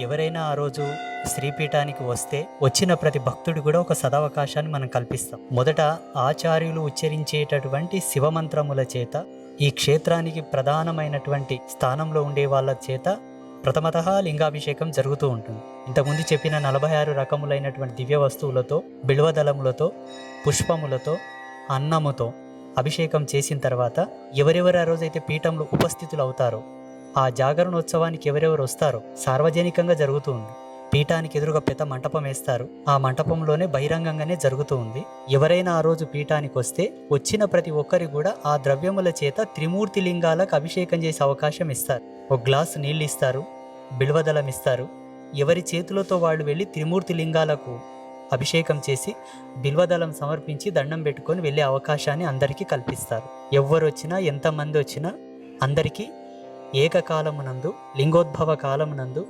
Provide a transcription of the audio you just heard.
ఎవరైనా ఆ రోజు శ్రీపీఠానికి వస్తే వచ్చిన ప్రతి భక్తుడు కూడా ఒక సదవకాశాన్ని మనం కల్పిస్తాం. మొదట ఆచార్యులు ఉచ్చరించేటటువంటి శివమంత్రముల చేత ఈ క్షేత్రానికి ప్రధానమైనటువంటి స్థానంలో ఉండే వాళ్ళ చేత ప్రథమతః లింగాభిషేకం జరుగుతూ ఉంటుంది. ఇంతకుముందు చెప్పిన 46 రకములైనటువంటి దివ్య వస్తువులతో, బిల్వదళములతో, పుష్పములతో, అన్నముతో అభిషేకం చేసిన తర్వాత ఎవరెవరు ఆ రోజైతే పీఠంలో ఉపస్థితులు అవుతారో, ఆ జాగరణోత్సవానికి ఎవరెవరు వస్తారో సార్వజనికంగా జరుగుతూ ఉంది. పీఠానికి ఎదురుగా పెద్ద మంటపం వేస్తారు. ఆ మంటపంలోనే బహిరంగంగానే జరుగుతూ ఉంది. ఎవరైనా ఆ రోజు పీఠానికి వస్తే వచ్చిన ప్రతి ఒక్కరి కూడా ఆ ద్రవ్యముల చేత త్రిమూర్తి లింగాలకు అభిషేకం చేసే అవకాశం ఇస్తారు. ఒక గ్లాసు నీళ్ళు ఇస్తారు, బిల్వదళం ఇస్తారు. ఎవరి చేతులతో వాళ్ళు వెళ్ళి త్రిమూర్తి లింగాలకు అభిషేకం చేసి బిల్వదళం సమర్పించి దండం పెట్టుకొని వెళ్ళే అవకాశాన్ని అందరికీ కల్పిస్తారు. ఎవ్వరు వచ్చినా, ఎంతమంది వచ్చినా అందరికీ ఏకకాలమునందు, లింగోద్భవ కాలమునందు